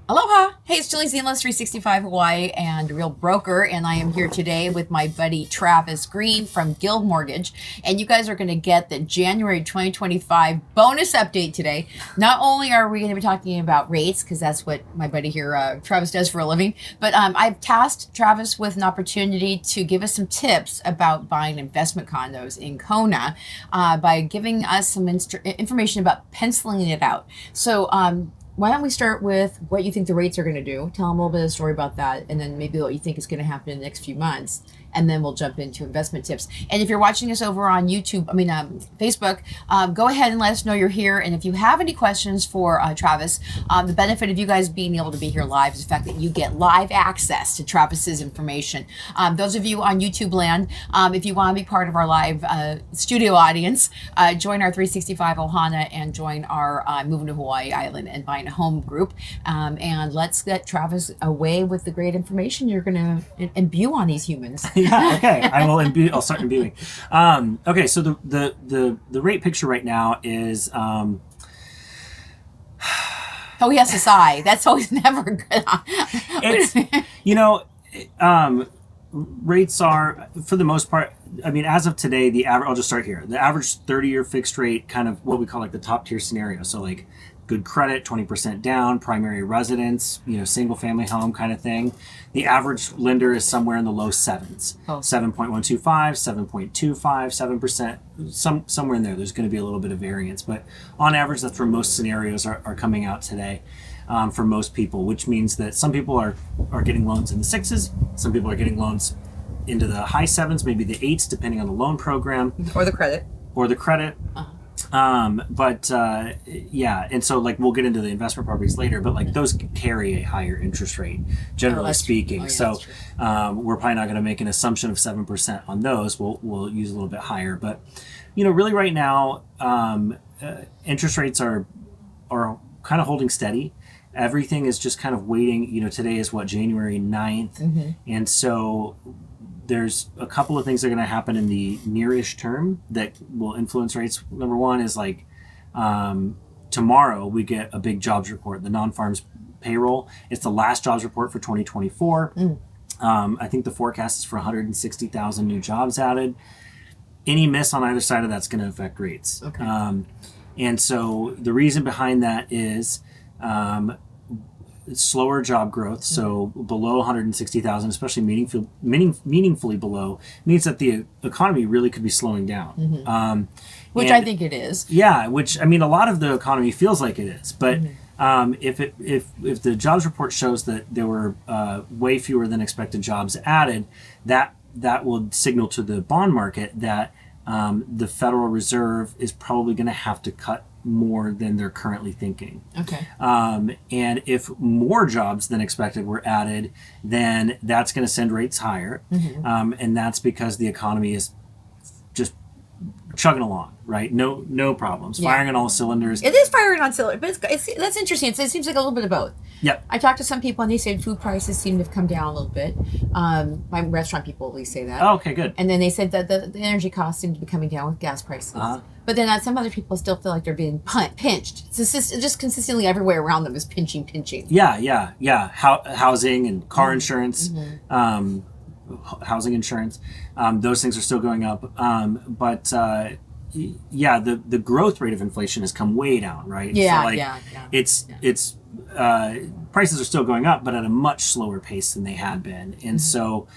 Aloha! Hey, it's Julie Ziemelis, 365 Hawaii and Real Broker, and I am here today with my buddy Travis Green from Guild Mortgage, and you guys are going to get the January 2025 bonus update today. Not only are we going to be talking about rates, because that's what my buddy here, Travis, does for a living, but I've tasked Travis with an opportunity to give us some tips about buying investment condos in Kona by giving us some information about penciling it out. So, why don't we start with what you think the rates are going to do? Tell them a little bit of the story about that, and then maybe what you think is going to happen in the next few months. And then we'll jump into investment tips. And if you're watching us over on Facebook, go ahead and let us know you're here. And if you have any questions for Travis, the benefit of you guys being able to be here live is the fact that you get live access to Travis's information. Those of you on YouTube land, if you want to be part of our live studio audience, join our 365 Ohana and join our Moving to Hawaii Island and Buying a Home group. And let's get Travis away with the great information you're going to imbue on these humans. Yeah, okay. I'll start imbuing. Okay, so the rate picture right now is Oh, he has to sigh. That's always never good. it's rates are, for the most part, I mean, as of today, the average, I'll just start here. The average 30-year fixed rate, kind of what we call like the top tier scenario. So like good credit, 20% down, primary residence, single family home kind of thing. The average lender is somewhere in the low sevens, 7.125, 7.25, 7%, somewhere in there. There's going to be a little bit of variance, but on average, that's where most scenarios are coming out today for most people, which means that some people are getting loans in the sixes, some people are getting loans into the high sevens, maybe the eights, depending on the loan program. Or the credit. Uh-huh. And so like we'll get into the investment properties later, but like those carry a higher interest rate, generally speaking. So we're probably not going to make an assumption of 7% on those. We'll use a little bit higher, but really right now, interest rates are kind of holding steady. Everything is just kind of waiting. Today is January 9th. Mm-hmm. And so there's a couple of things that are going to happen in the nearish term that will influence rates. Number one is like tomorrow we get a big jobs report, the non-farms payroll. It's the last jobs report for 2024. I think the forecast is for 160,000 new jobs added. Any miss on either side of that's going to affect rates. Okay. And so the reason behind that is slower job growth, so below 160,000, especially meaningfully below, means that the economy really could be slowing down. Mm-hmm. Which I think it is. Yeah, which, I mean, a lot of the economy feels like it is. But if the jobs report shows that there were way fewer than expected jobs added, that will signal to the bond market that the Federal Reserve is probably going to have to cut more than they're currently thinking. Okay. And if more jobs than expected were added, then that's going to send rates higher. Mm-hmm. And that's because the economy is just chugging along, right? No problems. Yeah. Firing on all cylinders. It is firing on cylinders, but that's interesting. It seems like a little bit of both. Yep. I talked to some people and they said food prices seem to have come down a little bit. My restaurant people at least say that. Oh, okay, good. And then they said that the energy costs seem to be coming down with gas prices. Uh-huh. But then some other people still feel like they're being pinched. It's just consistently everywhere around them is pinching. Yeah. Housing and car insurance, housing insurance, those things are still going up. But the growth rate of inflation has come way down, right? Yeah, It's prices are still going up, but at a much slower pace than they had been. And so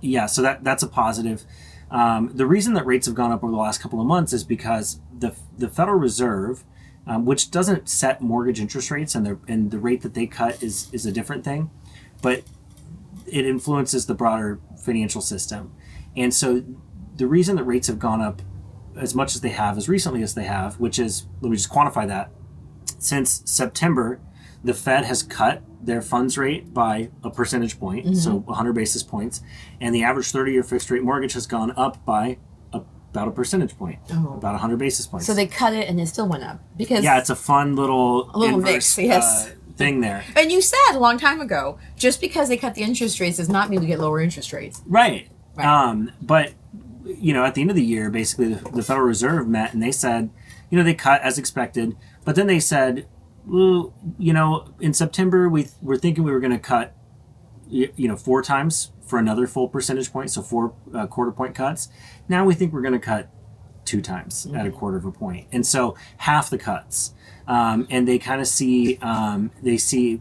that's a positive. The reason that rates have gone up over the last couple of months is because the Federal Reserve, which doesn't set mortgage interest rates, and the rate that they cut is a different thing, but it influences the broader financial system. And so the reason that rates have gone up as much as they have, as recently as they have, which is, let me just quantify that, since September, the Fed has cut their funds rate by a percentage point, so 100 basis points, and the average 30-year fixed rate mortgage has gone up by about a percentage point, about 100 basis points. So they cut it and it still went up because it's a fun little inverse, mix, yes. Thing there. And you said a long time ago, just because they cut the interest rates does not mean we get lower interest rates. Right. But at the end of the year, basically the Federal Reserve met and they said, they cut as expected, but then they said, well, in September we're thinking we were going to cut, 4 times for another full percentage point, so 4 quarter point cuts. Now we think we're going to cut 2 times at a quarter of a point, and so half the cuts. And they kind of see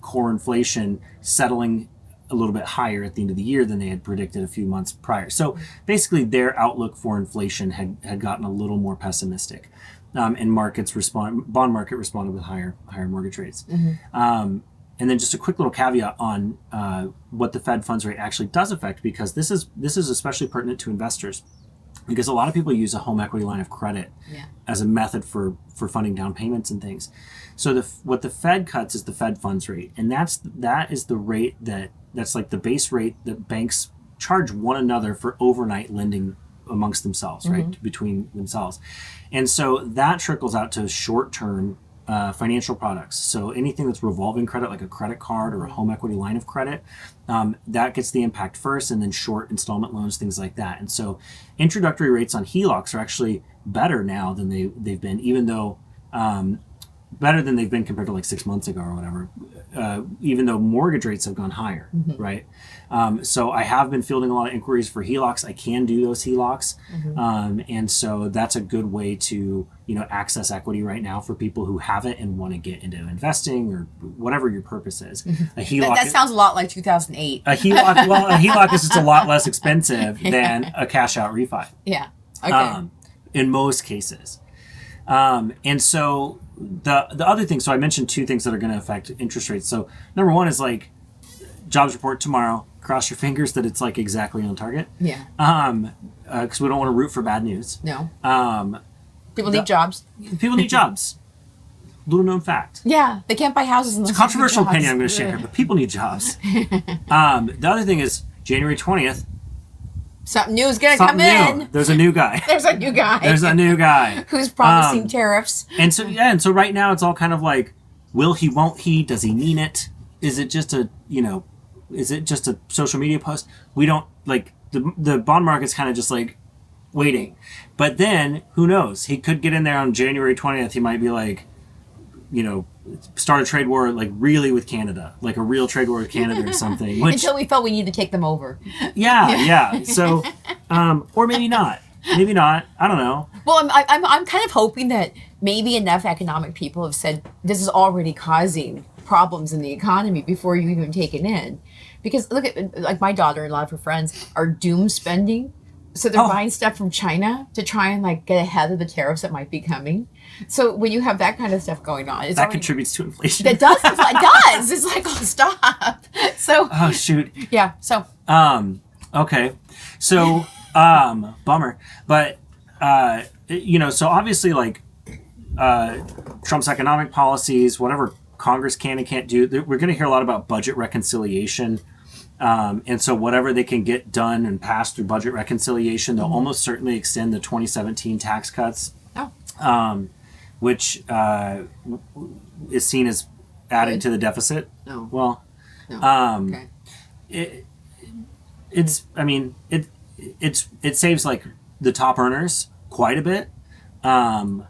core inflation settling a little bit higher at the end of the year than they had predicted a few months prior. So basically, their outlook for inflation had gotten a little more pessimistic, and bond market responded with higher mortgage rates. And then just a quick little caveat on what the Fed funds rate actually does affect, because this is especially pertinent to investors, because a lot of people use a home equity line of credit as a method for funding down payments and things. So what the Fed cuts is the Fed funds rate, and that is the rate that's like the base rate that banks charge one another for overnight lending amongst themselves, right, between themselves. And so that trickles out to short-term financial products. So anything that's revolving credit, like a credit card or a home equity line of credit, that gets the impact first, and then short installment loans, things like that. And so introductory rates on HELOCs are actually better now than they've been, even though better than they've been compared to like 6 months ago or whatever, even though mortgage rates have gone higher, right? So I have been fielding a lot of inquiries for HELOCs. I can do those HELOCs. And so that's a good way to, access equity right now for people who have it and want to get into investing or whatever your purpose is. A HELOC, that sounds a lot like 2008. A HELOC is just a lot less expensive than a cash out refi. Yeah. Okay. In most cases. And so the other thing, so I mentioned 2 things that are going to affect interest rates. So number 1 is like jobs report tomorrow. Cross your fingers that it's like exactly on target. Yeah. Because we don't want to root for bad news. No. People need jobs. People need jobs. Little known fact. Yeah, they can't buy houses unless it's a controversial opinion I'm going to share here, but people need jobs. The other thing is January 20th. Something new is going to come in. There's a new guy. There's a new guy. Who's promising tariffs. And so right now it's all kind of like, will he, won't he, does he mean it? Is it just a social media post? We don't, like, the bond market's kind of just like waiting. But then, who knows? He could get in there on January 20th. He might be like, start a trade war, like really with Canada, like a real trade war with Canada or something. Until we felt we need to take them over. Yeah. So, or maybe not. Maybe not. I don't know. Well, I'm kind of hoping that maybe enough economic people have said this is already causing problems in the economy before you even take it in. Because look at, like, my daughter and a lot of her friends are doom spending. So they're buying stuff from China to try and like get ahead of the tariffs that might be coming. So when you have that kind of stuff going on, that contributes to inflation. It does. It does. It's like, oh, stop. So. Oh shoot. Yeah. So. Okay. So bummer, but so obviously like Trump's economic policies, whatever Congress can and can't do, we're going to hear a lot about budget reconciliation. And so whatever they can get done and passed through budget reconciliation, they'll almost certainly extend the 2017 tax cuts, which is seen as adding to the deficit. No. Well, no. Okay. It saves like the top earners quite a bit. And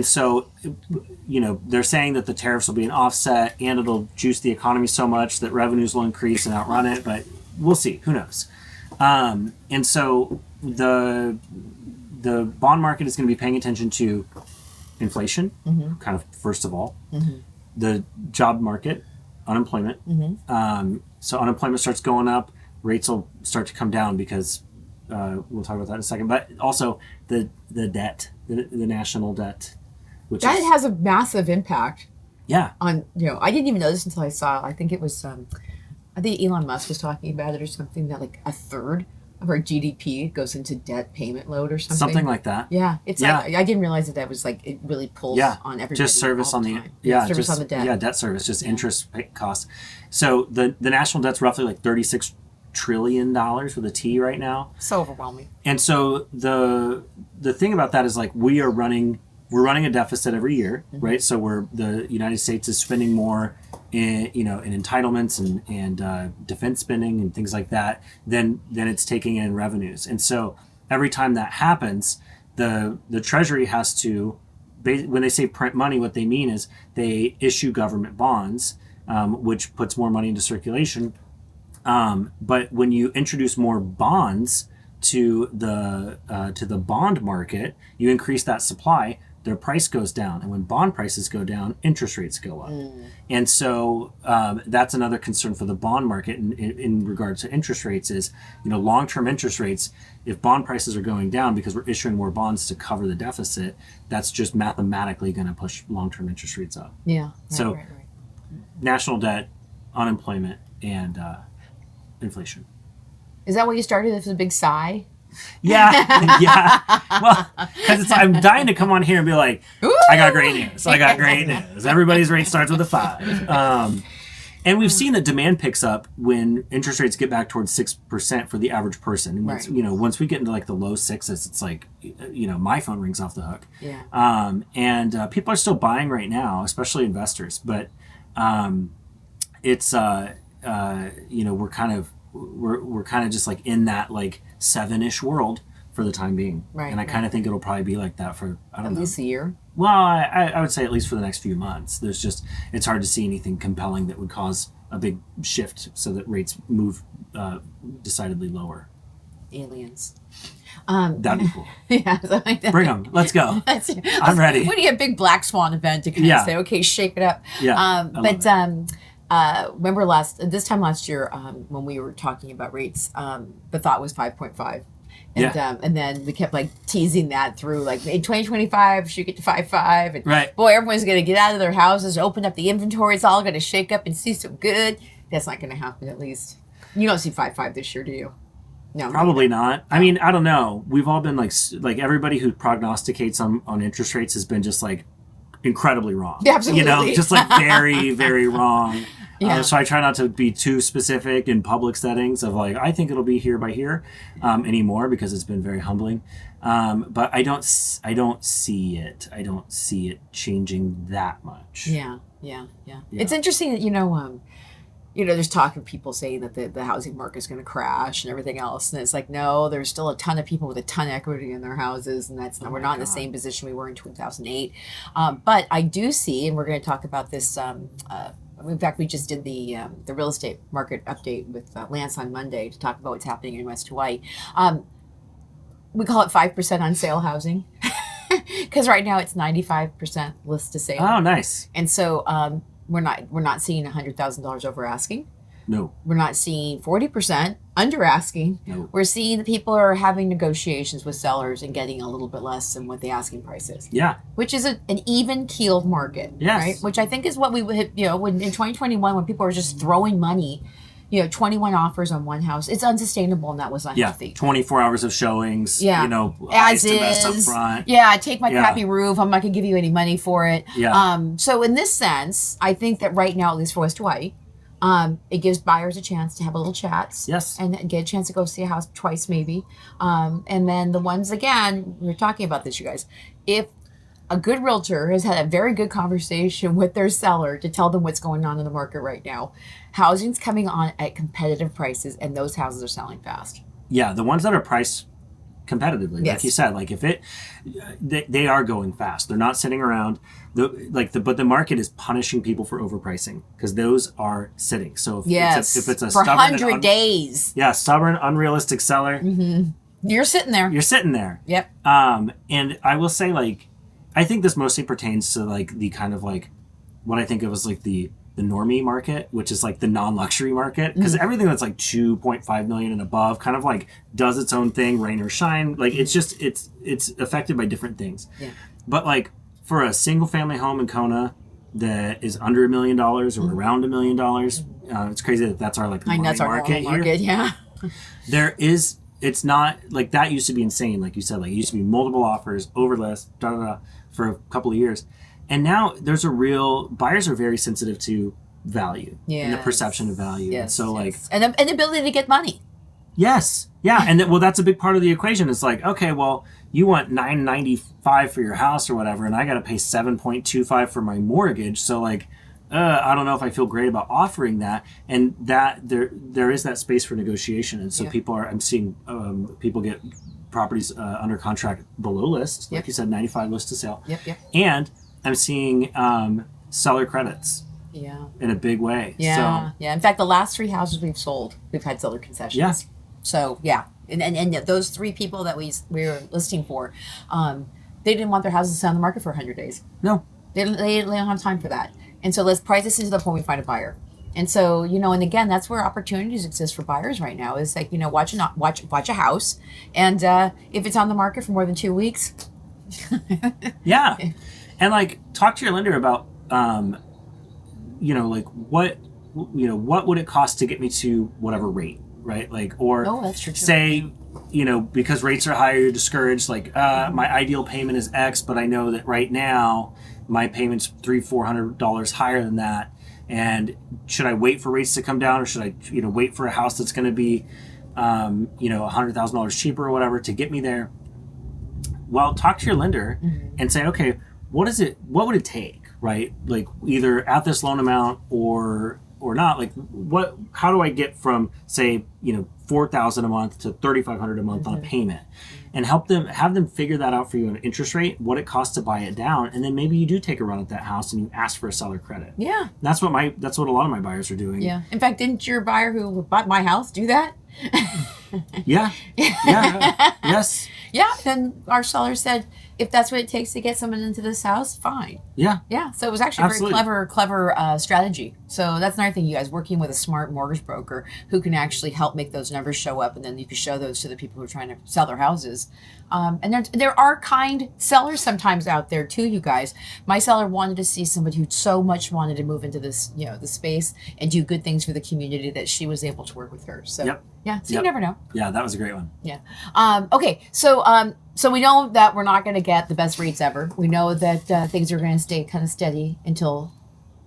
so, they're saying that the tariffs will be an offset and it'll juice the economy so much that revenues will increase and outrun it, but we'll see. Who knows? And so the bond market is going to be paying attention to inflation, kind of first of all, the job market, unemployment. So unemployment starts going up, rates will start to come down because we'll talk about that in a second, but also the debt, the national debt, which has a massive impact. Yeah. On, I didn't even know this until I saw, I think it was, I think Elon Musk was talking about it or something, that like a third of our GDP goes into debt payment load or something. Something like that. Yeah. It's like, I didn't realize that was like, it really pulls on everybody. Just service on the service on the debt. Yeah, debt service, just interest costs. So the national debt's roughly like $36 trillion with a T right now. So overwhelming. And so the thing about that is like we're running a deficit every year, right? So the United States is spending more in entitlements and defense spending and things like that than it's taking in revenues. And so every time that happens, the Treasury has to when they say print money, what they mean is they issue government bonds, which puts more money into circulation. But when you introduce more bonds to the bond market, you increase that supply, their price goes down. And when bond prices go down, interest rates go up. And so that's another concern for the bond market in regards to interest rates is, long-term interest rates, if bond prices are going down because we're issuing more bonds to cover the deficit, that's just mathematically going to push long-term interest rates up. Yeah. So national debt, unemployment, and inflation. Is that what you started with a big sigh? Yeah. Well, because I'm dying to come on here and be like, ooh, I got great news. Everybody's rate starts with a 5. And we've seen that demand picks up when interest rates get back towards 6% for the average person. And once, once we get into like the low 6s, it's like, my phone rings off the hook. Yeah. And people are still buying right now, especially investors. But it's we're kind of just like in that like 7-ish world for the time being. Right. And I kind of think it'll probably be like that for, I don't know. At least a year? Well, I would say at least for the next few months. It's hard to see anything compelling that would cause a big shift so that rates move decidedly lower. Aliens. That'd be cool. Yeah. Like that. Bring them. Let's go. I'm ready. We need a big black swan event to kind of say, okay, shake it up. Yeah. Remember this time last year when we were talking about rates, the thought was 5.5. And then we kept like teasing that through like in 2025 should get to 5.5 and right. Boy, everyone's going to get out of their houses, open up the inventory, it's all going to shake up and see some good. That's not going to happen. At least you don't see 5.5 this year, do you? No, probably not. I mean, I don't know. We've all been like everybody who prognosticates on interest rates has been just like incredibly wrong. Yeah, absolutely. Just like very, very wrong. Yeah. So I try not to be too specific in public settings of like, I think it'll be here by here anymore because it's been very humbling. But I don't see it. I don't see it changing that much. Yeah. It's interesting that, there's talk of people saying that the housing market's going to crash and everything else. And it's like, no, there's still a ton of people with a ton of equity in their houses. And we're not in the same position we were in 2008. But I do see, and we're going to talk about this, in fact, we just did the real estate market update with Lance on Monday to talk about what's happening in West Hawaii. We call it 5% on sale housing because right now it's 95% list to sale. Oh, nice. And so we're not seeing $100,000 over asking. No. We're not seeing 40% under asking. No. We're seeing that people are having negotiations with sellers and getting a little bit less than what the asking price is. Yeah. Which is an even keeled market. Yes. Right? Which I think is what we would, when in 2021 when people were just throwing money, 21 offers on one house. It's unsustainable and that was unhealthy. Yeah. 24 hours of showings. Yeah. As is. Up front. Yeah. I take my crappy roof. I'm not going to give you any money for it. Yeah. So in this sense, I think that right now, at least for West Hawaii, it gives buyers a chance to have a little chats. Yes. And get a chance to go see a house twice maybe. And then the ones, again, we were talking about this, you guys. If a good realtor has had a very good conversation with their seller to tell them what's going on in the market right now, housing's coming on at competitive prices and those houses are selling fast. Yeah, the ones that are priced competitively, yes. Like you said, like if they are going fast. They're not sitting around. But the market is punishing people for overpricing because those are sitting. So if it's a for stubborn 100 days. Yeah, stubborn, unrealistic seller. Mm-hmm. You're sitting there. Yep. And I will say, like, I think this mostly pertains to like the kind of like what I think of as like the normie market, which is like the non-luxury market, because everything that's like 2.5 million and above kind of like does its own thing, rain or shine. Like it's just it's affected by different things. Yeah. But like for a single family home in Kona that is under $1 million or around $1 million, it's crazy that that's our like market here. Yeah. It's not like that used to be insane, like you said, like it used to be multiple offers, over list, for a couple of years. And now there's buyers are very sensitive to value and the perception of value. Yes, and so and the ability to get money. Yes. Yeah. And that's a big part of the equation. It's like, okay, well, you want $995 for your house or whatever, and I got to pay $7.25 for my mortgage. So like, I don't know if I feel great about offering that. And that there is that space for negotiation. And so I'm seeing people get properties under contract below list. Like Yep. you said, 95 list to sale. Yep. And I'm seeing seller credits Yeah. in a big way. Yeah. So, Yeah. In fact, the last 3 houses we've sold, we've had seller concessions. Yeah. So yeah, and those 3 people that we were listing for, they didn't want their houses to stay on the market for 100 days. no. They don't have time for that. And so let's price this into the point we find a buyer. And so, and again, that's where opportunities exist for buyers right now. Is like, watch a house, and if it's on the market for more than 2 weeks. Yeah. And like, talk to your lender about, like what would it cost to get me to whatever rate, right? Like, or that's true. say, because rates are higher, you're discouraged. Like, my ideal payment is X, but I know that right now my payment's $300-$400 higher than that. And should I wait for rates to come down, or should I, wait for a house that's going to be, $100,000 cheaper or whatever to get me there? Well, talk to your lender and say, okay, what would it take, right? Like, either at this loan amount or not. Like, how do I get from, say, $4,000 a month to $3,500 a month on a payment, and have them figure that out for you, an interest rate, what it costs to buy it down, and then maybe you do take a run at that house and you ask for a seller credit. Yeah. That's what a lot of my buyers are doing. Yeah. In fact, didn't your buyer who bought my house do that? Yeah. Yes. Yeah. Then our seller said, if that's what it takes to get someone into this house, fine. Yeah. Yeah. So it was actually a Absolutely. very clever strategy. So that's another thing, you guys, working with a smart mortgage broker who can actually help make those numbers show up, and then you can show those to the people who are trying to sell their houses. And there are kind sellers sometimes out there too, you guys. My seller wanted to see somebody who so much wanted to move into this, the space and do good things for the community, that she was able to work with her. So Yep. yeah, so you never know. Yeah, that was a great one. Yeah. Okay. So we know that we're not going to get the best rates ever. We know that things are going to stay kind of steady until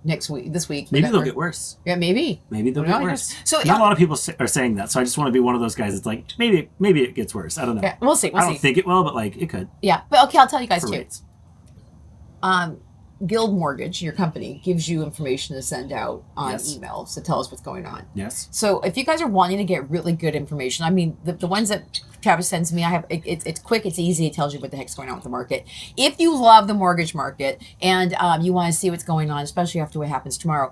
this week. Maybe they'll get worse. Yeah, maybe. Maybe they'll get worse. So not a lot of people are saying that, so I just want to be one of those guys that's like, maybe it gets worse. I don't know. Yeah, we'll see. I don't think it will, but like, it could. Yeah, but okay, I'll tell you guys For too. rates. Guild Mortgage, your company, gives you information to send out on Yes. emails to tell us what's going on. Yes. So if you guys are wanting to get really good information, I mean, the ones that Travis sends me, it's quick, it's easy, it tells you what the heck's going on with the market. If you love the mortgage market and you want to see what's going on, especially after what happens tomorrow,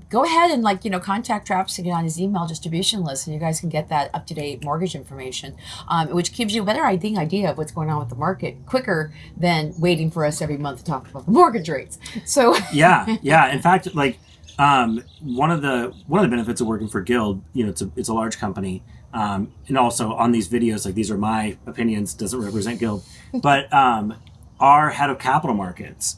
go ahead and contact Travis to get on his email distribution list, and you guys can get that up-to-date mortgage information, which gives you a better idea of what's going on with the market quicker than waiting for us every month to talk about the mortgage rates. So Yeah. In fact, like, one of the benefits of working for Guild, it's a large company, and also on these videos, like, these are my opinions, doesn't represent Guild, but our head of capital markets,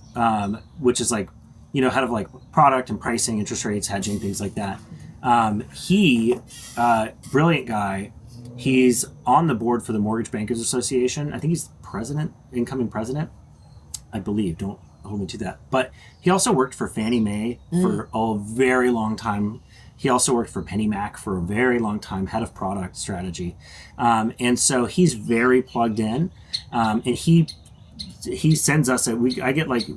which is like, head of like product and pricing, interest rates, hedging, things like that. He, brilliant guy. He's on the board for the Mortgage Bankers Association. I think he's incoming president, I believe. Don't hold me to that. But he also worked for Fannie Mae for a very long time. He also worked for PennyMac for a very long time, head of product strategy. And so he's very plugged in. And he sends us I get like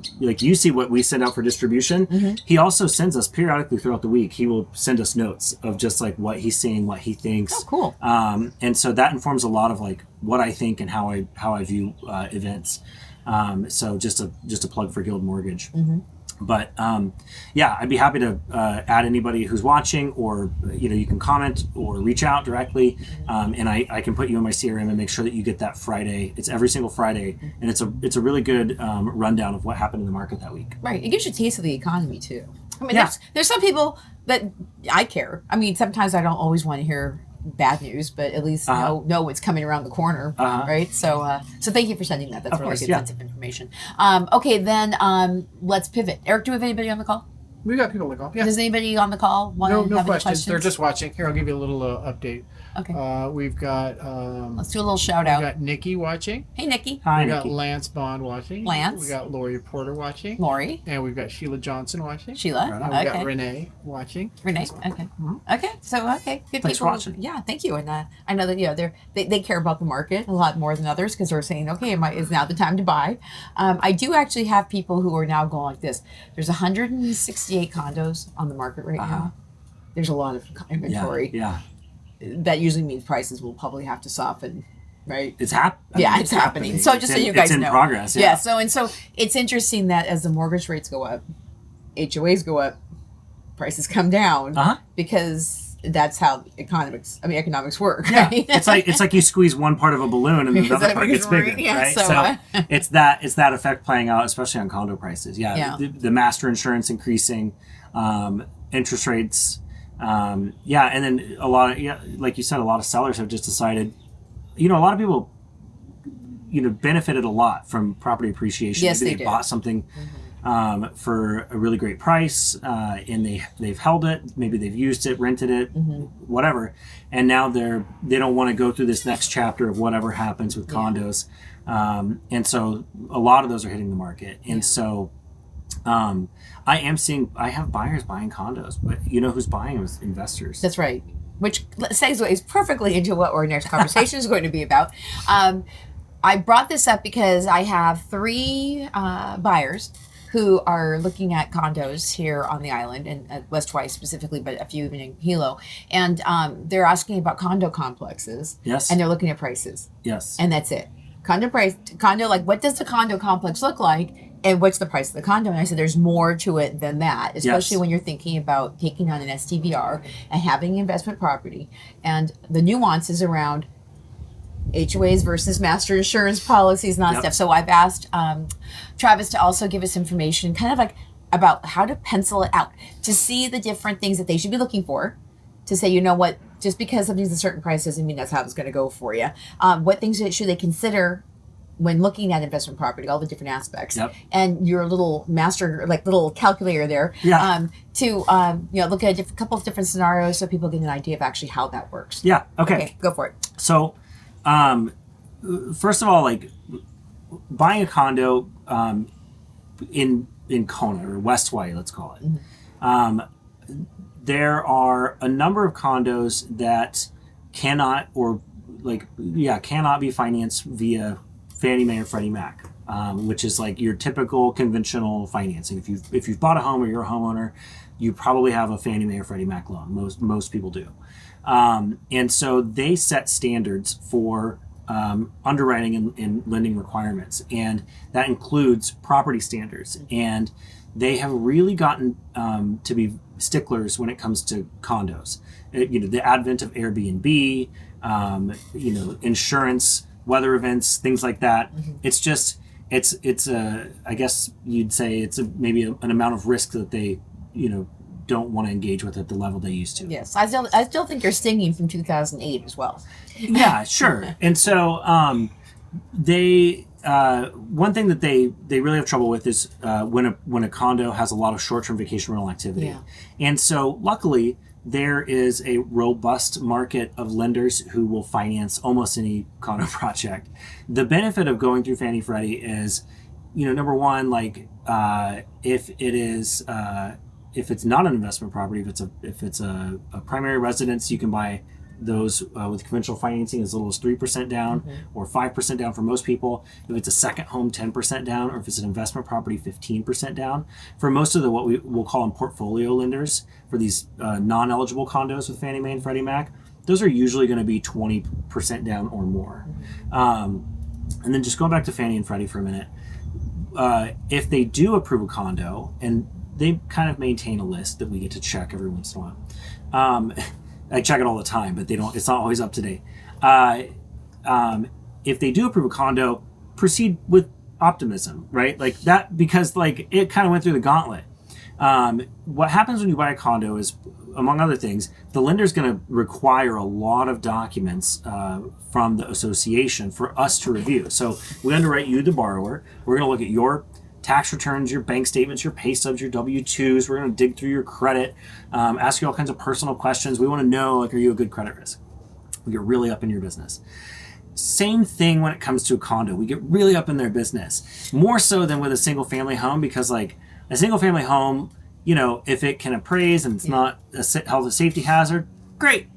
you see what we send out for distribution. Mm-hmm. He also sends us periodically throughout the week. He will send us notes of just like what he's seeing, what he thinks. Oh, cool. And so that informs a lot of like what I think and how I view events. So just a plug for Guild Mortgage. Mm-hmm. But I'd be happy to add anybody who's watching, or you can comment or reach out directly, and I can put you in my CRM and make sure that you get that Friday. It's every single Friday, and it's a really good rundown of what happened in the market that week. Right, it gives you a taste of the economy too. I mean, Yeah. there's some people that I care. I mean, sometimes I don't always want to hear bad news, but at least know what's coming around the corner, right? So thank you for sending that. That's really good sense of information. Okay, then let's pivot. Eric, do we have anybody on the call? We got people on the call. Yeah. Does anybody on the call want to No have questions. any questions? They're just watching. Here, I'll give you a little update. Okay. We've got Let's do a little shout we out. got Nikki watching. Hey, Nikki. Hi, We got Nikki. Lance Bond watching. Lance. We got Lori Porter watching. Lori. And we've got Sheila Johnson watching. Sheila. And we got Okay. Renee watching. Renee. Okay. Okay. So good Thanks for people. watching. Yeah, thank you. And I know that they care about the market a lot more than others, because they're saying, okay, is now the time to buy. I do actually have people who are now going like this. There's 168 condos on the market right now. There's a lot of inventory. Yeah. That usually means prices will probably have to soften Right. It's happening. Yeah, it's happening. So just so you guys know. It's in progress. Yeah. So it's interesting that as the mortgage rates go up, HOAs go up, prices come down because that's how economics work. Yeah. Right? it's like you squeeze one part of a balloon and the other part gets bigger. Yeah, right. So, it's that effect playing out, especially on condo prices. Yeah. The master insurance increasing, interest rates. And then like you said, a lot of sellers have just decided, a lot of people, benefited a lot from property appreciation. Yes, Maybe they bought something for a really great price, and they've held it. Maybe they've used it, rented it, whatever, and now they don't want to go through this next chapter of whatever happens with condos, and so a lot of those are hitting the market, and so. I have buyers buying condos, but who's buying them is investors. That's right. Which segues perfectly into what our next conversation is going to be about. I brought this up because I have 3 buyers who are looking at condos here on the island, and West Hawaii specifically, but a few even in Hilo. And they're asking about condo complexes. Yes. And they're looking at prices. Yes. And that's it. Condo, like, what does the condo complex look like? And what's the price of the condo? And I said, there's more to it than that, especially when you're thinking about taking on an STVR and having investment property and the nuances around HOAs versus master insurance policies and all that stuff. So I've asked Travis to also give us information kind of like about how to pencil it out, to see the different things that they should be looking for, to say, what, just because something's a certain price doesn't mean that's how it's going to go for you. What things should they consider when looking at investment property, all the different aspects, and your little little calculator there, to look at a couple of different scenarios so people get an idea of actually how that works. Yeah. Okay. Go for it. So, first of all, like buying a condo in Kona or West Hawaii, let's call it. There are a number of condos that cannot be financed via Fannie Mae or Freddie Mac, which is like your typical conventional financing. If you've bought a home or you're a homeowner, you probably have a Fannie Mae or Freddie Mac loan. Most people do, and so they set standards for underwriting and lending requirements, and that includes property standards. And they have really gotten to be sticklers when it comes to condos. The advent of Airbnb, insurance, weather events, things like that. It's just, it's I guess you'd say it's maybe an amount of risk that they, don't want to engage with at the level they used to. Yes, I still think you're stinging from 2008 as well. Yeah, sure. And so they one thing that they really have trouble with is when a condo has a lot of short-term vacation rental activity. Yeah. And so luckily there is a robust market of lenders who will finance almost any condo project. The benefit of going through Fannie Freddie is, number one, like if it's not an investment property, if it's a primary residence, you can buy those with conventional financing as little as 3% down or 5% down for most people. If it's a second home, 10% down, or if it's an investment property, 15% down. For most of what we will call them portfolio lenders, for these non-eligible condos with Fannie Mae and Freddie Mac, those are usually going to be 20% down or more. And then just going back to Fannie and Freddie for a minute, if they do approve a condo, and they kind of maintain a list that we get to check every once in a while. I check it all the time, but it's not always up to date. If they do approve a condo, proceed with optimism, right? Like that, because like it kind of went through the gauntlet. What happens when you buy a condo is, among other things, the lender's going to require a lot of documents from the association for us to review. So we underwrite you, the borrower. We're going to look at your tax returns, your bank statements, your pay stubs, your W-2s. We're going to dig through your credit, ask you all kinds of personal questions. We want to know, like, are you a good credit risk? We get really up in your business. Same thing when it comes to a condo. We get really up in their business, more so than with a single family home, because like a single family home, if it can appraise and it's not a health and safety hazard, great.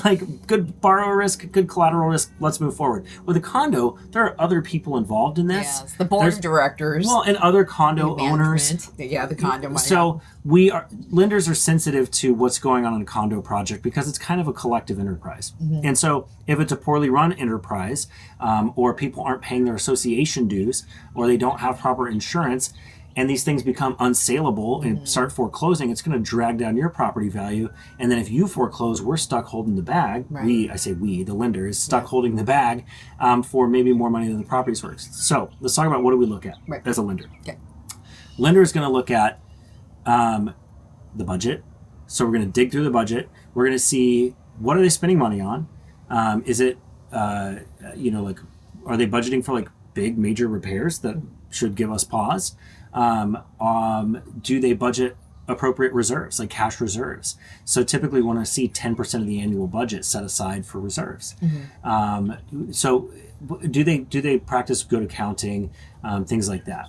like good borrower risk, good collateral risk. Let's move forward. With a condo, there are other people involved in this. Yes, the board of directors. Well, and other condo owners. Yeah, the condo money. So lenders are sensitive to what's going on in a condo project because it's kind of a collective enterprise. And so if it's a poorly run enterprise, or people aren't paying their association dues, or they don't have proper insurance, and these things become unsaleable and start foreclosing, it's going to drag down your property value. And then if you foreclose, we're stuck holding the bag. Right. The lender is stuck holding the bag for maybe more money than the property's worth. So let's talk about what do we look at as a lender. Okay. Lender is going to look at the budget. So we're going to dig through the budget. We're going to see what are they spending money on. Is it, are they budgeting for like big major repairs that should give us pause? Do they budget appropriate reserves, like cash reserves? So typically we want to see 10% of the annual budget set aside for reserves. So do they practice good accounting, things like that?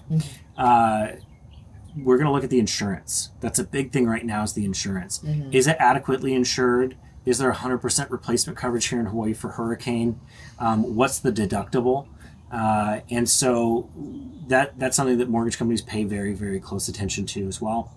We're going to look at the insurance. That's a big thing right now is the insurance. Is it adequately insured? Is there 100% replacement coverage here in Hawaii for hurricane? What's the deductible? And so that's something that mortgage companies pay very, very close attention to as well.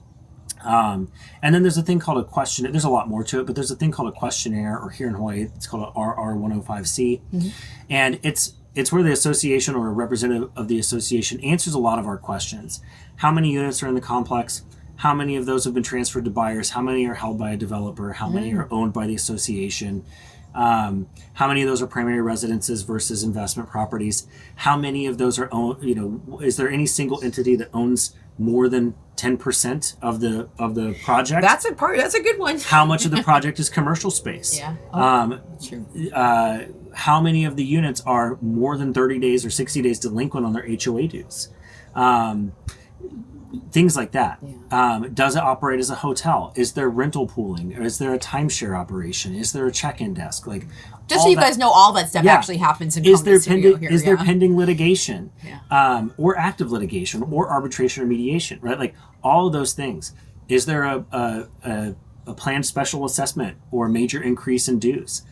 And then there's a thing called a questionnaire. There's a lot more to it, but there's a thing called a questionnaire, or here in Hawaii, it's called an RR105C. And it's where the association or a representative of the association answers a lot of our questions. How many units are in the complex? How many of those have been transferred to buyers? How many are held by a developer? How many are owned by the association? How many of those are primary residences versus investment properties? How many of those are owned, is there any single entity that owns more than 10% of the project? That's a good one. How much of the project is commercial space? Yeah. True. How many of the units are more than 30 days or 60 days delinquent on their HOA dues? Things like that. Yeah. Does it operate as a hotel? Is there rental pooling? Or is there a timeshare operation? Is there a check-in desk? Like, just so you guys know, all that stuff actually happens in is there pending litigation, or active litigation, or arbitration or mediation? Right, like all of those things. Is there a planned special assessment or a major increase in dues?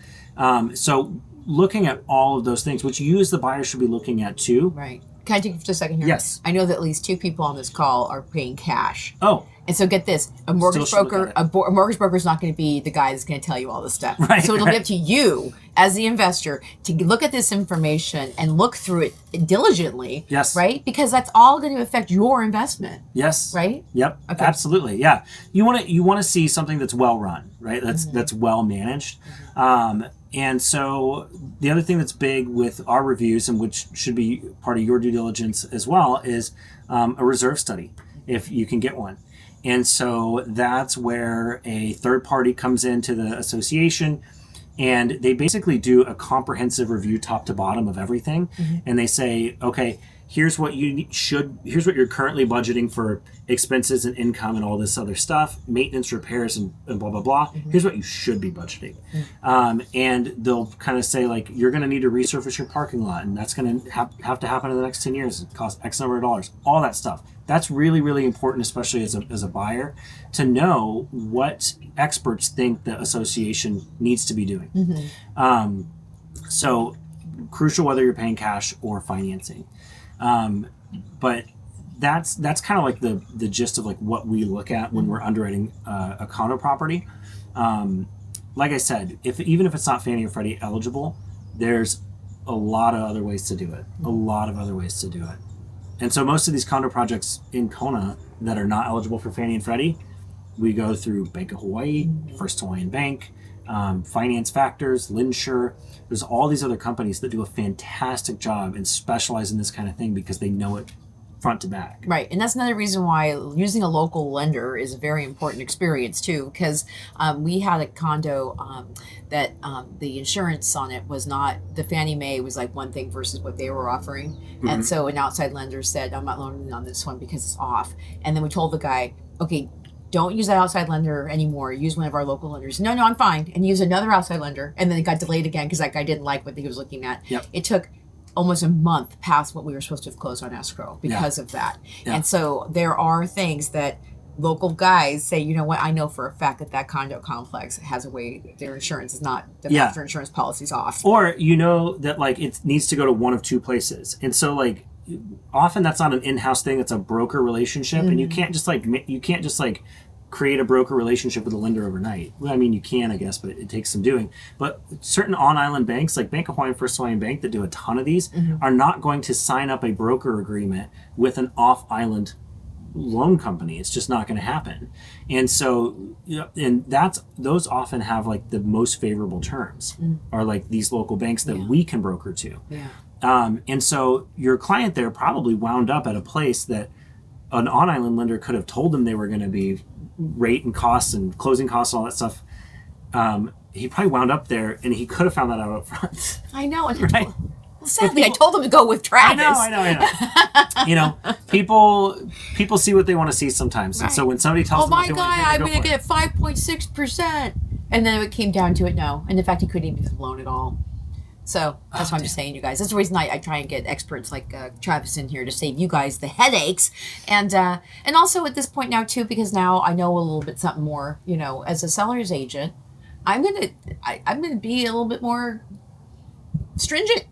So looking at all of those things, which you as the buyer should be looking at too. Right. Can I take just a second here? Yes. I know that at least 2 people on this call are paying cash. Oh. And so get this, a mortgage broker is not going to be the guy that's going to tell you all this stuff. Right, so it'll be up to you as the investor to look at this information and look through it diligently. Yes. Right? Because that's all going to affect your investment. Yes. Right? Yep. Okay. Absolutely. Yeah. You want to see something that's well run, right? That's well managed. And so the other thing that's big with our reviews, and which should be part of your due diligence as well, is a reserve study, if you can get one. And so that's where a third party comes into the association, and they basically do a comprehensive review top to bottom of everything. And they say, okay, here's what you're currently budgeting for expenses and income and all this other stuff, maintenance, repairs, and blah, blah, blah. Here's what you should be budgeting. And they'll kind of say, like, you're going to need to resurface your parking lot, and that's going to have to happen in the next 10 years. It costs X number of dollars, all that stuff. That's really, really important, especially as a buyer, to know what experts think the association needs to be doing. So crucial whether you're paying cash or financing. But that's kind of like the gist of like what we look at when we're underwriting a condo property. Like I said, even if it's not Fannie or Freddie eligible, there's a lot of other ways to do it. And so most of these condo projects in Kona that are not eligible for Fannie and Freddie, we go through Bank of Hawaii, First Hawaiian Bank, Finance Factors, Linsure. There's all these other companies that do a fantastic job and specialize in this kind of thing because they know it front to back. Right. And that's another reason why using a local lender is a very important experience too, because we had a condo that the insurance on it was not, the Fannie Mae was like one thing versus what they were offering. And so an outside lender said, I'm not loaning on this one because it's off. And then we told the guy, okay, don't use that outside lender anymore. Use one of our local lenders. No, I'm fine. And use another outside lender. And then it got delayed again because that guy didn't like what he was looking at. Yep. It took almost a month past what we were supposed to have closed on escrow because of that. And so there are things that local guys say, you know what, I know for a fact that that condo complex has a way their insurance is not, the master insurance policy's off. Or that like it needs to go to one of two places. And so like often that's not an in-house thing, it's a broker relationship. And you can't just like create a broker relationship with a lender overnight. Well, I mean, you can, I guess, but it takes some doing. But certain on-island banks, like Bank of Hawaii and First Hawaiian Bank, that do a ton of these, are not going to sign up a broker agreement with an off-island loan company. It's just not going to happen. And so, and those often have like the most favorable terms, are like these local banks that we can broker to. And so your client there probably wound up at a place that an on-island lender could have told them they were going to be rate and costs and closing costs, all that stuff. He probably wound up there, and he could have found that out up front. I know, right? Well, sadly, I told him to go with Travis. I know. People see what they want to see sometimes, and so when somebody tells them, my God, I'm going to get 5.6%, and then it came down to it, no, and in fact, he couldn't even get the loan at all. So that's what I'm just saying, you guys. That's the reason I try and get experts like Travis in here to save you guys the headaches, and also at this point now too, because now I know a little bit something more. As a seller's agent, I'm gonna be a little bit more stringent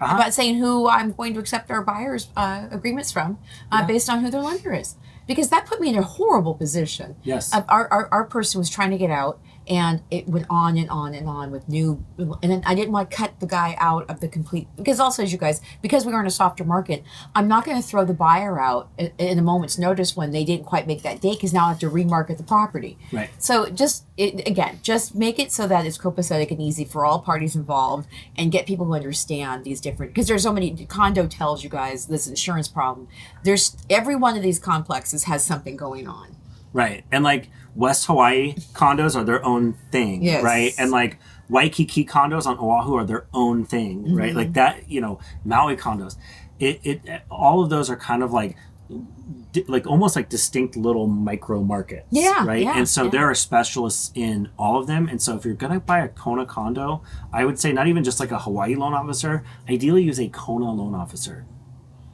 about saying who I'm going to accept our buyers' agreements from, based on who their lender is, because that put me in a horrible position. Yes. Our person was trying to get out, and it went on and on and on with new, and then I didn't want to cut the guy out of the complete, because also, as you guys, because we were in a softer market, I'm not going to throw the buyer out in a moment's notice when they didn't quite make that date, because now I have to remarket the property. Right. So just make it so that it's copacetic and easy for all parties involved, and get people who understand these different, because there's so many. Condo tells you guys this insurance problem. There's every one of these complexes has something going on. Right. And like West Hawaii condos are their own thing, right? And like Waikiki condos on Oahu are their own thing, right? Like that, Maui condos. It all of those are kind of like almost like distinct little micro markets, right? And so there are specialists in all of them. And so if you're going to buy a Kona condo, I would say not even just like a Hawaii loan officer, ideally use a Kona loan officer.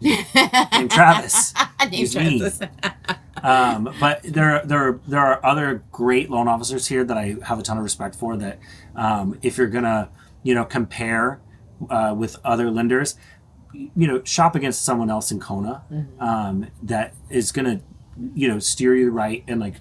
Named Travis. Named Travis. But there are other great loan officers here that I have a ton of respect for, that if you're gonna compare with other lenders, shop against someone else in Kona that is gonna steer you right and like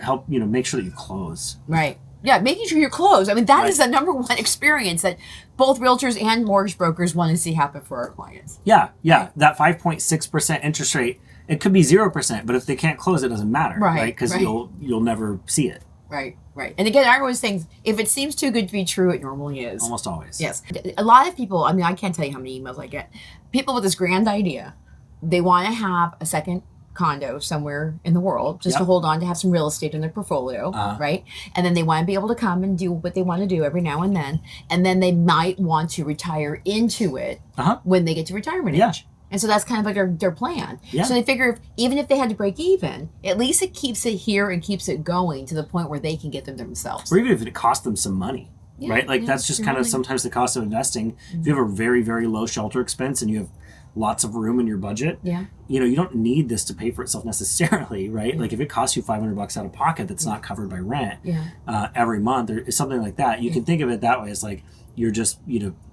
help make sure that you close. Right. Yeah, making sure you're closed. I mean, that is the number one experience that both realtors and mortgage brokers want to see happen for our clients. Yeah. That 5.6% interest rate, it could be 0%, but if they can't close, it doesn't matter, right? Because you'll never see it. Right. And again, I always think, if it seems too good to be true, it normally is. Almost always. Yes. A lot of people, I mean, I can't tell you how many emails I get. People with this grand idea, they want to have a second condo somewhere in the world just to hold on to have some real estate in their portfolio, right? And then they want to be able to come and do what they want to do every now and then they might want to retire into it when they get to retirement age. And so that's kind of like their plan. So they figure even if they had to break even, at least it keeps it here and keeps it going to the point where they can get them themselves. Or even if it costs them some money, right? Like that's just kind of sometimes the cost of investing. If you have a very, very low shelter expense and you have lots of room in your budget, you don't need this to pay for itself necessarily, right? Like if it costs you $500 out of pocket that's not covered by rent every month or something like that, you can think of it that way. It's like you're just,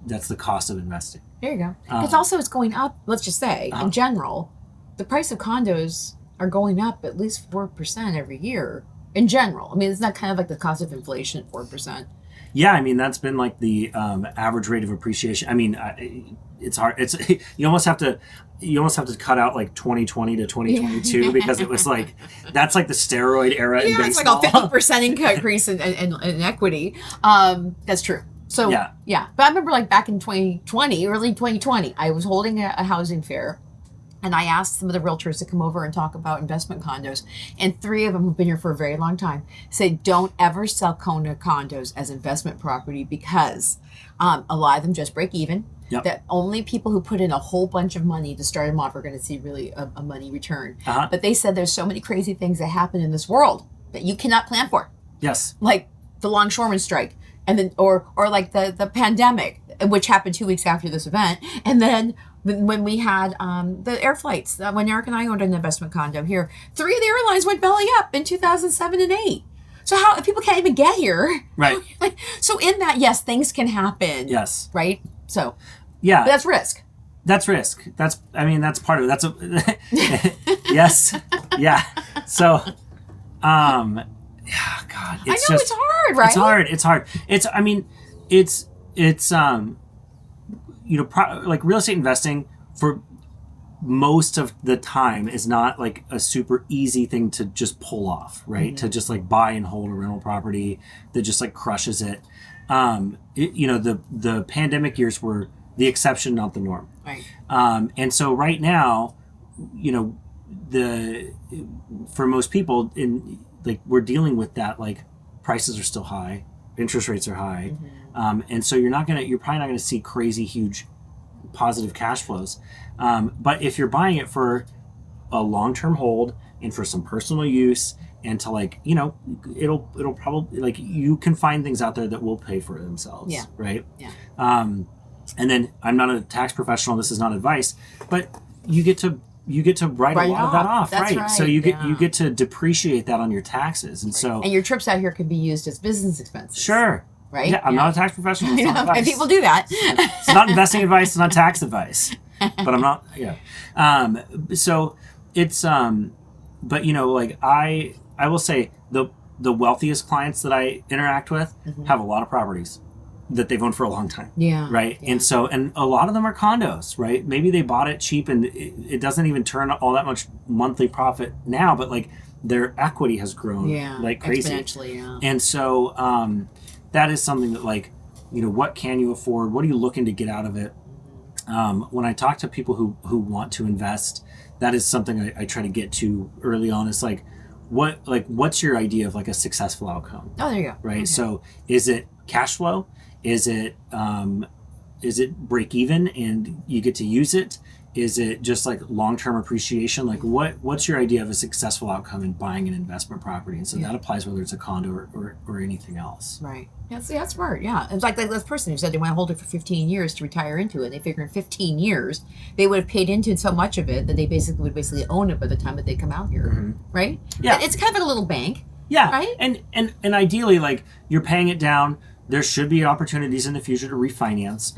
that's the cost of investing. There you go. Because also it's going up, let's just say, in general, the price of condos are going up at least 4% every year in general. I mean, it's not kind of like the cost of inflation at 4%. Yeah, I mean, that's been like the average rate of appreciation. I mean, it's hard. It's you almost have to cut out like 2020 to 2022 because it was like that's like the steroid era in baseball. It's like a 50% increase in equity. That's true. So yeah. But I remember like back in 2020, early 2020, I was holding a housing fair. And I asked some of the realtors to come over and talk about investment condos. And 3 of them who've been here for a very long time said, don't ever sell Kona condos as investment property because a lot of them just break even. That only people who put in a whole bunch of money to start them off are going to see really a money return. But they said there's so many crazy things that happen in this world that you cannot plan for. Yes. Like the longshoreman strike. And then, or like the pandemic, which happened 2 weeks after this event, and then When we had the air flights, when Eric and I owned an investment condo here, 3 of the airlines went belly up in 2007 and 8. So how people can't even get here, Right? So in that, yes, things can happen. Yes. Right. So Yeah. but that's risk. That's risk. That's part of it. That's a yes. Yeah. So, yeah, God, I know it's hard, right? It's hard. It's like real estate investing for most of the time is not like a super easy thing to just pull off, right? To just like buy and hold a rental property that just like crushes it. The pandemic years were the exception, not the norm. Right. And so right now, for most people we're dealing with that, like prices are still high, interest rates are high. And so you're probably not gonna see crazy huge positive cash flows. But if you're buying it for a long-term hold and for some personal use and to it'll probably you can find things out there that will pay for themselves. Yeah. Right. Yeah. And then I'm not a tax professional. This is not advice, but you get to write a lot of that off, That's right? So you yeah. get to depreciate that on your taxes, and so and your trips out here can be used as business expenses. sure, Right? Yeah, I'm not a tax professional. It's not advice. And people do that. It's not investing advice. It's not tax advice. But I'm not. Yeah. So it's but I will say the wealthiest clients that I interact with have a lot of properties that they've owned for a long time. Yeah. Right. Yeah. And a lot of them are condos, right? Maybe they bought it cheap and it doesn't even turn all that much monthly profit now, but like their equity has grown like crazy. Exponentially, yeah. And so that is something that what can you afford? What are you looking to get out of it? When I talk to people who want to invest, that is something I try to get to early on. It's what's your idea of like a successful outcome? Oh, there you go. Right. Okay. So is it cash flow? Is it break even and you get to use it? Is it just like long-term appreciation? Like what's your idea of a successful outcome in buying an investment property? And so that applies whether it's a condo or anything else. Right. Yeah, see, that's smart. Yeah. It's like this person who said they want to hold it for 15 years to retire into it. They figure in 15 years, they would have paid into so much of it that they would own it by the time that they come out here. Right? Yeah. It's kind of like a little bank. Yeah. Right? And ideally, like you're paying it down. There should be opportunities in the future to refinance,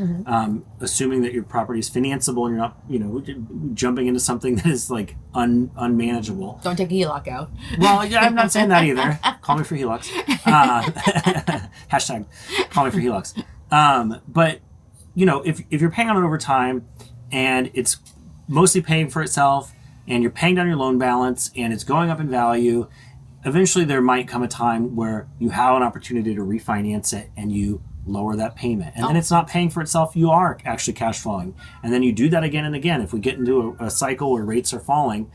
assuming that your property is financeable and you're not, jumping into something that is like unmanageable. Don't take a HELOC out. Well, yeah, I'm not saying that either. Call me for HELOCs. Hashtag call me for HELOCs. But if you're paying on it over time and it's mostly paying for itself and you're paying down your loan balance and it's going up in value, eventually there might come a time where you have an opportunity to refinance it and you lower that payment. And then it's not paying for itself. You are actually cash flowing. And then you do that again and again. If we get into a cycle where rates are falling,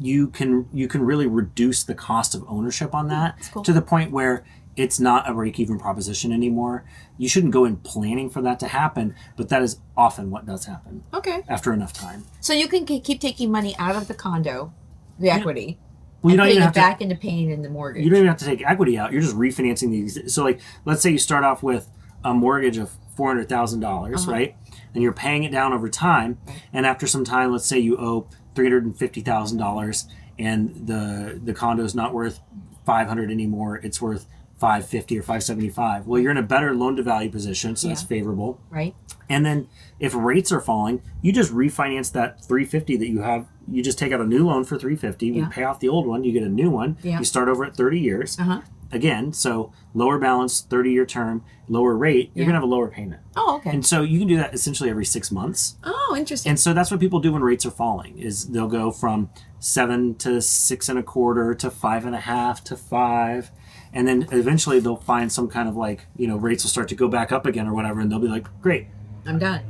you can really reduce the cost of ownership on that to the point where it's not a break-even proposition anymore. You shouldn't go in planning for that to happen, but that is often what does happen. Okay. After enough time. So you can keep taking money out of the condo, the equity, Well, you and don't paying even it have to, back into paying in the mortgage. you don't even have to take equity out. You're just refinancing these. So like, let's say you start off with a mortgage of $400,000, right? And you're paying it down over time. And after some time, let's say you owe $350,000 and the condo is not worth $500 anymore. It's worth $550 or $575. Well, you're in a better loan to value position, so that's favorable. Right. And then if rates are falling, you just refinance that $350 that you have. You just take out a new loan for $350. You pay off the old one. You get a new one. Yeah. You start over at 30 years. Again, so lower balance, 30-year term, lower rate. You're gonna have a lower payment. Oh, okay. And so you can do that essentially every 6 months. Oh, interesting. And so that's what people do when rates are falling. Is they'll go from 7 to 6 1/4 to 5 1/2 to 5. And then eventually they'll find some kind of rates will start to go back up again or whatever, and they'll be like, great, I'm done.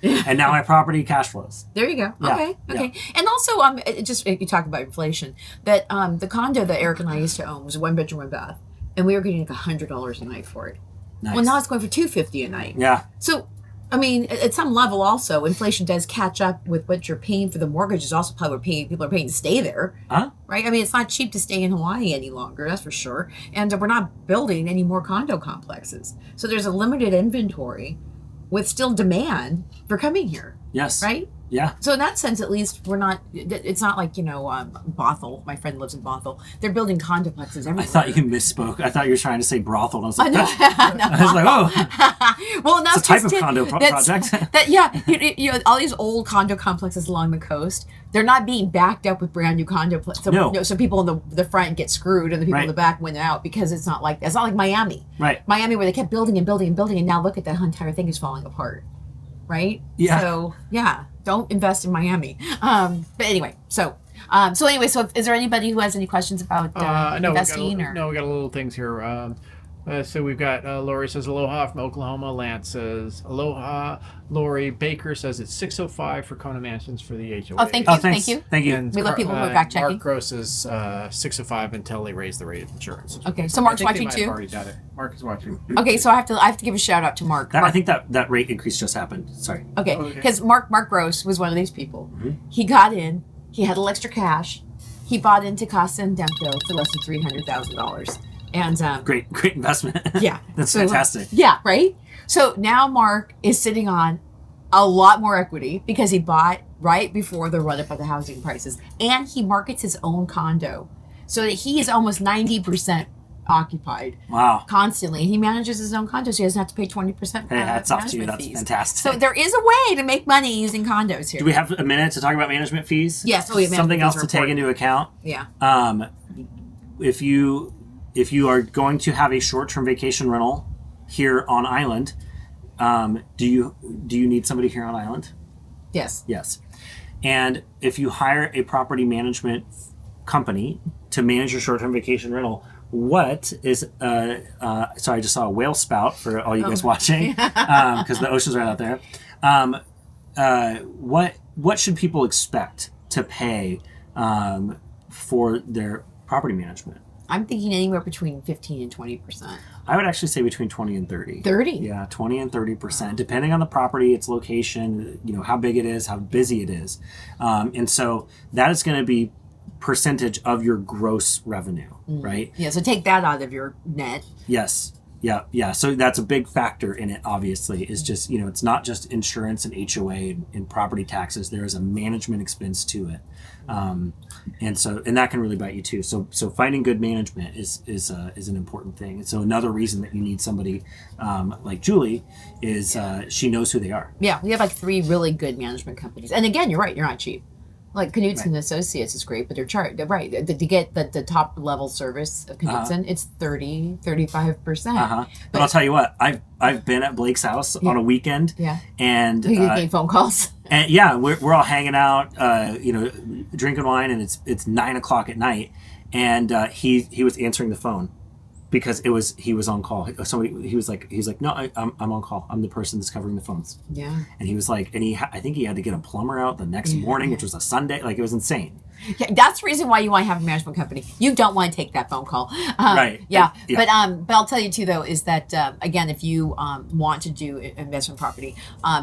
And now my property cash flows. There you go. Yeah, Okay. And also, you talk about inflation. That the condo that Eric and I used to own was a 1-bedroom, 1-bath, and we were getting like $100 a night for it. Nice. Well, now it's going for $250 a night. Yeah. So, I mean, at some level, also, inflation does catch up with what you're paying for the mortgage. Is also probably people are paying to stay there. Right? I mean, it's not cheap to stay in Hawaii any longer, that's for sure. And we're not building any more condo complexes. So there's a limited inventory with still demand for coming here, Yes. right? Yeah. So in that sense, at least we're not. It's not like Bothell. My friend lives in Bothell. They're building condoplexes everywhere. I thought you misspoke. I thought you were trying to say brothel. And I was like, No. I was like, oh, well, and that's it's a type just of it. condo project. All these old condo complexes along the coast, they're not being backed up with brand new condo. So, No. So people in the front get screwed, and the people in the back win out because it's not like Miami. Right. Miami, where they kept building and building and building, and now look at that entire thing is falling apart. Right. Yeah. So don't invest in Miami. But anyway, so is there anybody who has any questions about investing? We got a little things here. So we've got Lori says aloha from Oklahoma. Lance says aloha. Lori Baker says it's 6:05 for Kona Mansions for the HOA. Oh, thank you. Thanks. Thank you. Thank you. And We love people who are fact checking. Mark Gross is 6:05 until they raise the rate of insurance. Okay, so Mark's I think they watching might have too. already done it. Mark is watching. Okay, so I have to give a shout out to Mark. I think that rate increase just happened. Sorry. Okay, Okay. because Mark Gross was one of these people. Mm-hmm. He got in. He had a little extra cash. He bought into Casa and Demko for less than $300,000. And Great investment. yeah, That's so, fantastic. Yeah, right. So now Mark is sitting on a lot more equity because he bought right before the run up of the housing prices, and he markets his own condo, so that he is almost 90% occupied. Wow. Constantly. He manages his own condo, so he doesn't have to pay 20%. Hey, hats off to you. management That's fees. fantastic. So there is a way to make money using condos here. Do we have a minute to talk about management fees? Yes. Oh, yeah, Something management else fees to are take important. into account. Yeah. If you are going to have a short-term vacation rental here on island, do you need somebody here on island? Yes. Yes. And if you hire a property management company to manage your short-term vacation rental, what is sorry, I just saw a whale spout for all you guys watching, because the ocean's right out there. What should people expect to pay for their property management? I'm thinking anywhere between 15 and 20%. I would actually say between 20 and 30. 30? Yeah, 20 and 30%, depending on the property, its location, how big it is, how busy it is. And so that is going to be percentage of your gross revenue, right? Yeah, so take that out of your net. Yes. Yeah. So that's a big factor in it, obviously, is just, it's not just insurance and HOA and property taxes. There is a management expense to it. And that can really bite you too. So finding good management is an important thing. And so another reason that you need somebody like Julie is she knows who they are. Yeah, we have like 3 really good management companies. And again, you're right, you're not cheap. Like Knudsen and Associates is great, but they're right. To get the top level service of Knudsen, it's 30-35%. But I'll tell you what, I've been at Blake's house on a weekend. Yeah. And You get phone calls. And yeah, we're all hanging out, drinking wine, and it's 9:00 at night, and he was answering the phone because he was on call. He was like, no, I'm on call. I'm the person that's covering the phones. Yeah. And he was like, I think he had to get a plumber out the next morning, which was a Sunday. Like, it was insane. Yeah, that's the reason why you want to have a management company. You don't want to take that phone call. Right. Yeah. Yeah. But I'll tell you too, though, is that again, if you want to do investment property,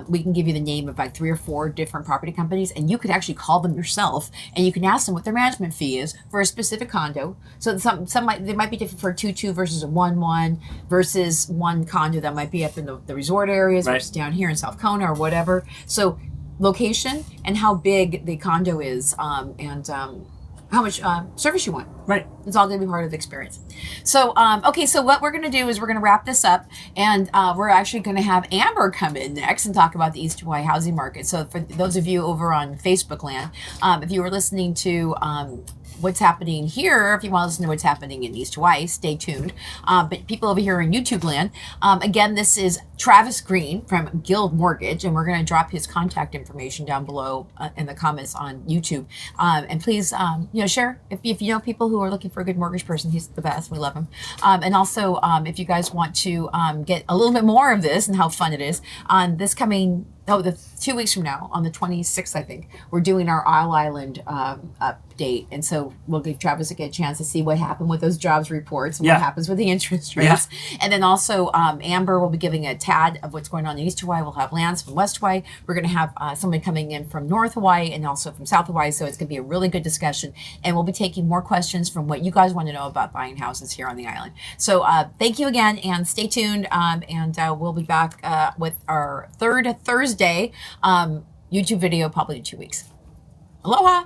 we can give you the name of like 3 or 4 different property companies, and you could actually call them yourself, and you can ask them what their management fee is for a specific condo. So they might be different for a 2-2 versus a 1-1 versus one condo that might be up in the resort areas versus down here in South Kona or whatever. So location and how big the condo is, and how much service you want. Right. It's all going to be part of the experience. So, okay, so what we're going to do is we're going to wrap this up, and we're actually going to have Amber come in next and talk about the East Hawaii housing market. So for those of you over on Facebook land, if you were listening to what's happening here, if you want to listen to what's happening in East Hawaii, stay tuned. But people over here in YouTube land, again, this is Travis Green from Guild Mortgage, and we're going to drop his contact information down below in the comments on YouTube. And please, share if you know people who are looking for a good mortgage person. He's the best. We love him. And also, if you guys want to get a little bit more of this and how fun it is, on this coming the 2 weeks from now, on the 26th, I think, we're doing our Isle Island update. And so we'll give Travis a chance to see what happened with those jobs reports and what happens with the interest rates. And then also Amber will be giving a tad of what's going on in East Hawaii. We'll have Lance from West Hawaii. We're going to have somebody coming in from North Hawaii and also from South Hawaii. So it's going to be a really good discussion. And we'll be taking more questions from what you guys want to know about buying houses here on the island. So thank you again, and stay tuned. And we'll be back with our third Thursday YouTube video probably in 2 weeks. Aloha!